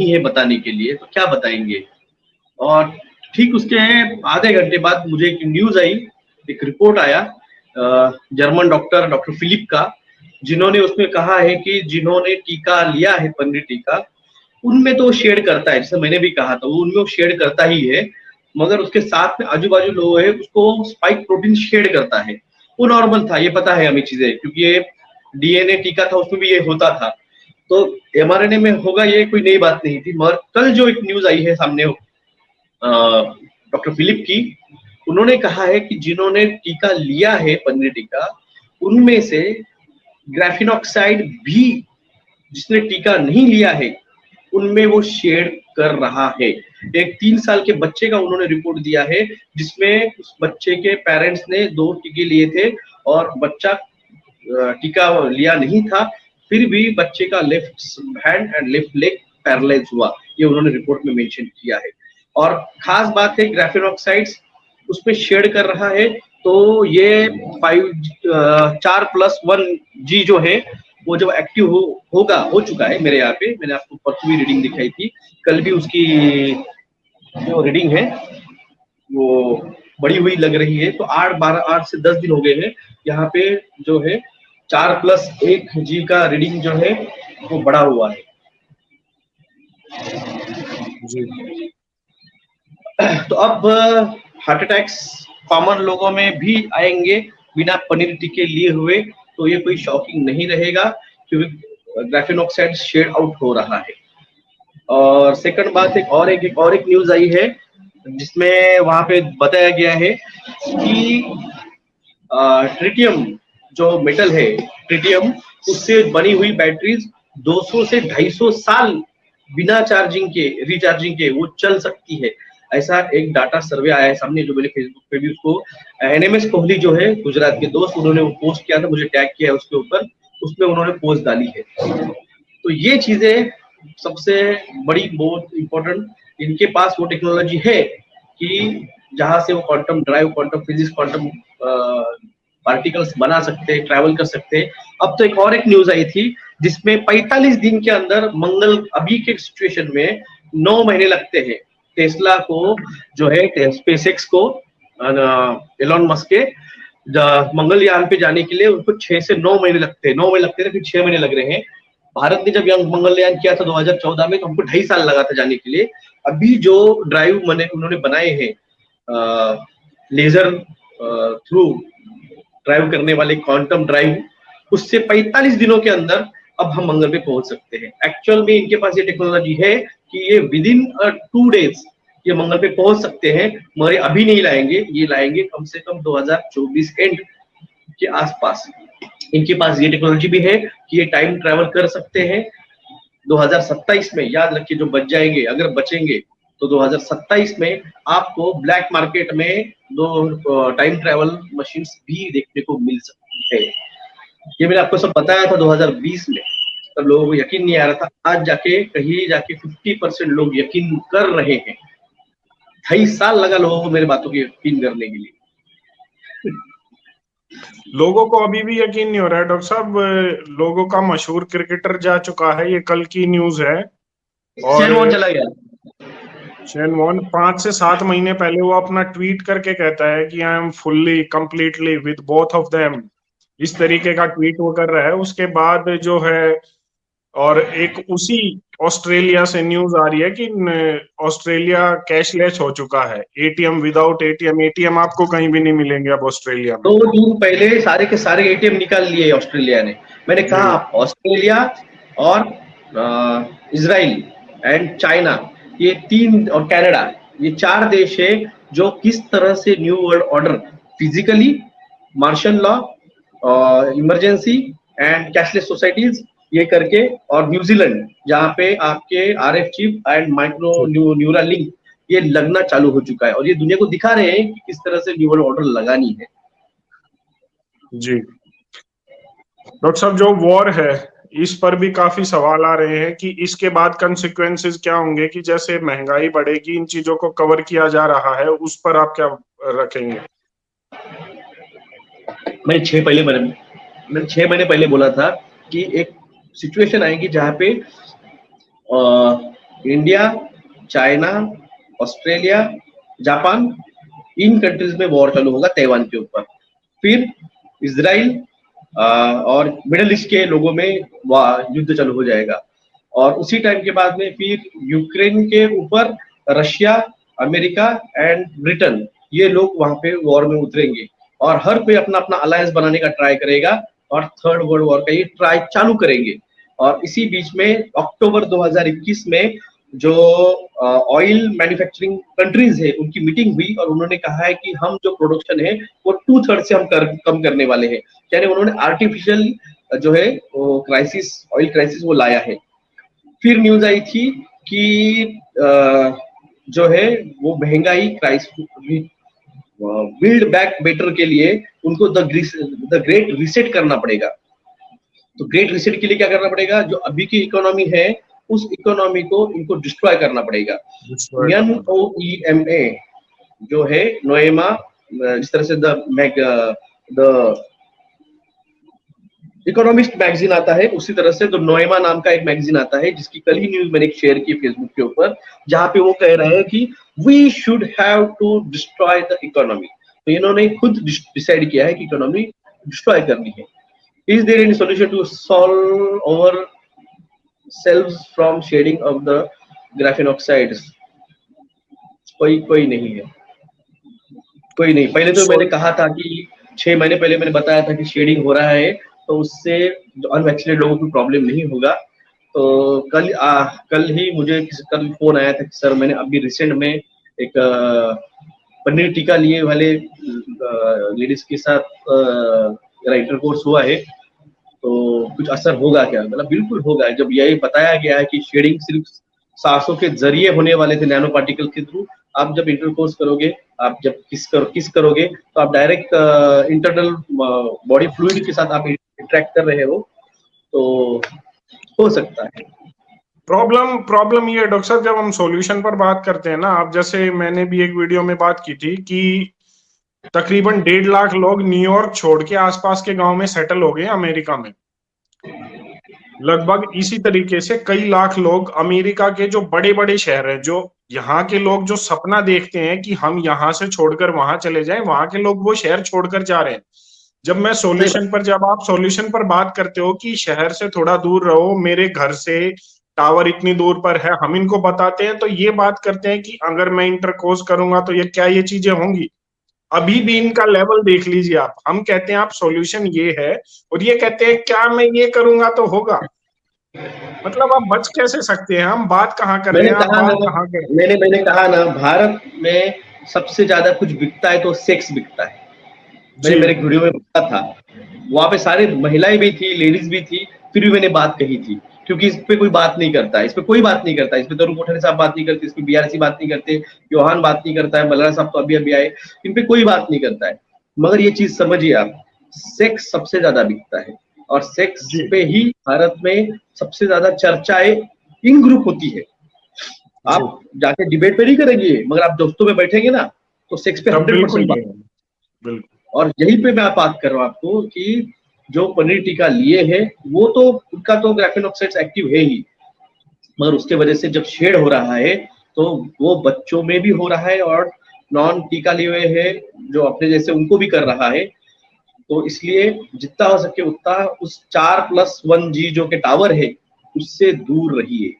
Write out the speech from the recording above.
नहीं है बताने के लिए, तो क्या बताएंगे। और ठीक उसके आधे घंटे बाद मुझे एक न्यूज आई, एक रिपोर्ट आया जर्मन डॉक्टर फिलिप का, जिन्होंने उसमें कहा है कि जिन्होंने टीका लिया है पनीर टीका, उनमें तो शेड करता है, जैसे मैंने भी कहा था, वो उनमें शेड करता ही है, मगर उसके साथ में आजू बाजू लोग है उसको स्पाइक प्रोटीन शेड करता है। वो नॉर्मल था, ये पता है हमें चीजें, क्योंकि ये डीएनए टीका था, उसमें भी ये होता था। तो एमआरएनए में होगा, ये कोई नई बात नहीं थी। मगर कल जो एक न्यूज आई है सामने डॉक्टर फिलिप की, उन्होंने कहा है कि जिन्होंने टीका लिया है पनीर टीका, उनमें से ग्राफीन ऑक्साइड भी जिसने टीका नहीं लिया है उनमें वो शेड कर रहा है। एक 3 साल के बच्चे का उन्होंने रिपोर्ट दिया है, जिसमें उस बच्चे के पेरेंट्स ने 2 टीके लिए थे और बच्चा टीका लिया नहीं था, फिर भी बच्चे का left hand and left leg paralyse हुआ, ये उन्होंने रिपोर्ट में मेंशन किया है। और खास बात है ग्राफीन ऑक्साइड्स उसमें शेड कर रहा है, तो ये 4+1G जो है वो जब एक्टिव हो चुका है मेरे यहाँ पे, मैंने आपको परसों भी रीडिंग दिखाई थी, कल भी उसकी जो रीडिंग है वो बड़ी हुई लग रही है। तो 8 से 10 दिन हो गए हैं, यहाँ पे जो है 4+1G का रीडिंग जो है वो बढ़ा हुआ है जी। तो अब हार्ट अटैक्स कॉमन लोगों में भी आएंगे बिना पनीर टीके लिए हुए, तो ये कोई शॉकिंग नहीं रहेगा, क्योंकि ग्राफीन ऑक्साइड शेड आउट हो रहा है। और सेकंड बात, एक न्यूज आई है जिसमें वहां पे बताया गया है कि ट्रिटियम जो मेटल है, ट्रिटियम, उससे बनी हुई बैटरीज 200 से 250 साल बिना चार्जिंग के, रिचार्जिंग के वो चल सकती है। ऐसा एक डाटा सर्वे आया है सामने, जो मैंने फेसबुक पे भी उसको एनएमएस कोहली जो है गुजरात के दोस्त, उन्होंने वो पोस्ट किया था, मुझे टैग किया है उसके ऊपर, उसमें उन्होंने पोस्ट डाली है। तो ये चीजें सबसे बड़ी, बहुत इंपॉर्टेंट, इनके पास वो टेक्नोलॉजी है कि जहां से वो quantum drive, quantum physics, quantum particles बना सकते हैं, ट्रैवल कर सकते हैं। अब तो एक न्यूज आई थी जिसमें 45 दिन के अंदर मंगल, अभी के सिचुएशन में 9 महीने लगते हैं टेस्ला को, जो है स्पेसएक्स को, एलोन मस्क के मंगलयान पे जाने के लिए उनको 6 से 9 महीने लगते हैं। 9 महीने लगते थे, फिर 6 महीने लग रहे हैं। भारत ने जब मंगलयान किया था 2014 में, तो हमको 2.5 साल लगा था जाने के लिए। अभी जो ड्राइव उन्होंने बनाए हैं, लेजर थ्रू ड्राइव करने वाले क्वांटम ड्राइव, उससे 45 दिनों के अंदर अब हम मंगल पे पहुंच सकते हैं। एक्चुअल में इनके पास ये टेक्नोलॉजी है कि ये विदिन 2 डेज ये मंगल पे पहुंच सकते हैं, मगर अभी नहीं लाएंगे, ये लाएंगे कम से कम 2024 एंड के आसपास। इनके पास ये टेक्नोलॉजी भी है कि ये टाइम ट्रैवल कर सकते हैं। 2027 में, याद रखिए, जो बच जाएंगे, अगर बचेंगे तो 2027 में आपको ब्लैक मार्केट में 2 टाइम ट्रैवल मशीन्स भी देखने को मिल सकती है। ये मैंने आपको सब बताया था 2020 में, तब लोगों को यकीन नहीं आ रहा था। आज जाके कहीं जाके 50% लोग यकीन कर रहे हैं। 2.5 साल लगा लोगों को मेरे बातों की यकीन करने के लिए। लोगों को अभी भी यकीन नहीं हो रहा है डॉक्टर साहब। लोगों का मशहूर क्रिकेटर जा चुका है, ये कल की न्यूज है। और शेन वॉर्न चला गया। शेन वॉर्न 5 से 7 महीने पहले वो अपना ट्वीट करके कहता है कि I am fully completely with both of them, इस तरीके का ट्वीट वो कर रहा है। उसके बाद जो है, और एक उसी ऑस्ट्रेलिया से न्यूज आ रही है कि ऑस्ट्रेलिया कैशलेस हो चुका है, एटीएम विदाउट एटीएम आपको कहीं भी नहीं मिलेंगे अब ऑस्ट्रेलिया में। 2 दिन पहले सारे के सारे एटीएम निकाल लिए ऑस्ट्रेलिया ने। मैंने कहा ऑस्ट्रेलिया और इजराइल एंड चाइना, ये 3, और कनाडा, ये 4 देश है जो किस तरह से new world order physically, martial law, emergency and cashless societies ये करके, और न्यूजीलैंड जहाँ पे आपके RF chip and micro neural link ये लगना चालू हो चुका है, और ये दुनिया को दिखा रहे हैं कि किस तरह से न्यू वर्ल्ड ऑर्डर लगानी है। जी डॉक्टर साहब, जो वॉर है इस पर भी काफी सवाल आ रहे हैं कि इसके बाद कंसिक्वेंसेस क्या होंगे, कि जैसे महंगाई बढ़ेगी, इन चीजों को कवर किया जा रहा है, उस पर आप क्या रखेंगे? मैंने 6 महीने पहले बोला था कि एक सिचुएशन आएगी जहाँ पे इंडिया, चाइना, ऑस्ट्रेलिया, जापान, इन कंट्रीज में वॉर चालू होगा ताइवान के ऊपर। फिर इजराइल और मिडिल ईस्ट के लोगों में युद्ध चालू हो जाएगा। और उसी टाइम के बाद में फिर यूक्रेन के ऊपर रशिया, अमेरिका एंड ब्रिटेन, ये लोग वहां पे वॉर में उतरेंगे और हर कोई अपना अपना अलायंस बनाने का ट्राई करेगा और थर्ड वर्ल्ड वॉर का ये ट्राई चालू करेंगे। और इसी बीच में अक्टूबर 2021 में जो ऑयल मैन्युफैक्चरिंग कंट्रीज है उनकी मीटिंग हुई और उन्होंने कहा है कि हम जो प्रोडक्शन है वो 2/3 से हम कम करने वाले हैं। यानी उन्होंने आर्टिफिशियल जो है वो क्राइसिस, ऑयल क्राइसिस वो लाया है। फिर न्यूज आई थी कि जो है वो महंगाई क्राइसिस, बिल्ड बैक बेटर के लिए उनको द ग्रेट रिसेट करना पड़ेगा। तो ग्रेट रिसेट के लिए क्या करना पड़ेगा, जो अभी की इकोनॉमी है उस इकोनॉमी को इनको डिस्ट्रॉय करना पड़ेगा। NOEMA जो है नोएमा, जिस तरह से द इकोनॉमिस्ट मैगजीन आता है उसी तरह से तो नोएमा नाम का एक मैगजीन आता है, जिसकी कल ही न्यूज मैंने शेयर की फेसबुक के ऊपर, जहां पे वो कह रहे हैं कि we should have to destroy the economy. तो इन्होंने खुद डिसाइड किया है कि इकोनॉमी डिस्ट्रॉय करनी है। Is there any solution to solve our selves from shedding of the graphene oxides? कोई नहीं है, कोई नहीं। पहले तो मैंने कहा था कि 6 महीने पहले मैंने बताया था कि शेडिंग हो रहा है तो उससे अनवैक्सीनेटेड लोगों को प्रॉब्लम नहीं होगा। तो कल ही मुझे कल फोन आया था कि सर मैंने अभी रिसेंट में एक पनीर टीका लिए वाले लेडीज के साथ इंटरकोर्स हुआ है, तो कुछ असर होगा क्या? मतलब बिल्कुल होगा। जब यही बताया गया है कि शेडिंग सिर्फ सांसों के जरिए होने वाले थे, नैनो पार्टिकल के थ्रू, आप जब इंटरकोर्स करोगे, आप जब किस करोगे तो आप डायरेक्ट इंटरनल बॉडी फ्लूइड के साथ आप इंटरेक्ट कर रहे हो, तो हो सकता है। प्रॉब्लम ये है डॉक्टर साहब, जब हम सॉल्यूशन पर बात करते हैं ना, आप जैसे मैंने भी एक वीडियो में बात की थी कि तकरीबन 1.5 लाख लोग न्यूयॉर्क छोड़ के आसपास के गांव में सेटल हो गए अमेरिका में। लगभग इसी तरीके से कई लाख लोग अमेरिका के जो बड़े बड़े शहर हैं, जो यहाँ के लोग जो सपना देखते हैं कि हम यहाँ से छोड़कर वहां चले जाएं, वहां के लोग वो शहर छोड़कर जा रहे हैं। जब आप सॉल्यूशन पर बात करते हो कि शहर से थोड़ा दूर रहो, मेरे घर से टावर इतनी दूर पर है, हम इनको बताते हैं तो ये बात करते हैं कि अगर मैं इंटरकोर्स करूंगा तो ये चीजें होंगी। अभी भी इनका लेवल देख लीजिए आप। हम कहते हैं आप सॉल्यूशन ये है और ये कहते हैं क्या मैं ये करूंगा तो होगा। मतलब आप बच कैसे सकते हैं? हम बात कहाँ कर रहे हैं, आप बात कहाँ कर रहे हैं? मैंने कहा ना, भारत में सबसे ज्यादा कुछ बिकता है तो सेक्स बिकता है। मैंने मेरे वीडियो में बताया था, वहां पे सारे महिलाएं भी थी, लेडीज भी थी, फिर भी मैंने बात कही थी, क्योंकि इस पे कोई बात नहीं करता है, इस पे कोई बात नहीं करता है, इस पे तरुण कोठारी साहब बात नहीं करते, इस पे BRC बात नहीं करते, योहान बात नहीं करता है, मल्लाना साहब तो अभी आए, इन पे कोई बात नहीं करता है। मगर ये चीज समझिए आप, सेक्स सबसे ज्यादा बिकता है और सेक्स पे ही भारत में सबसे ज्यादा चर्चाएं इन ग्रुप होती है। आप जाके डिबेट पे नहीं करेंगे, मगर आप दोस्तों में बैठेंगे ना तो सेक्स पे 100% बात। और यही पे मैं बात कर रहा हूँ आपको कि जो पनीर टीका लिए है वो तो उनका तो ग्राफीन ऑक्साइड्स एक्टिव है ही, मगर उसके वजह से जब शेड हो रहा है तो वो बच्चों में भी हो रहा है और नॉन टीका लिए हुए है जो अपने जैसे उनको भी कर रहा है। तो इसलिए जितना हो सके उतना उस 4+1G जो के टावर है उससे दूर रहिए।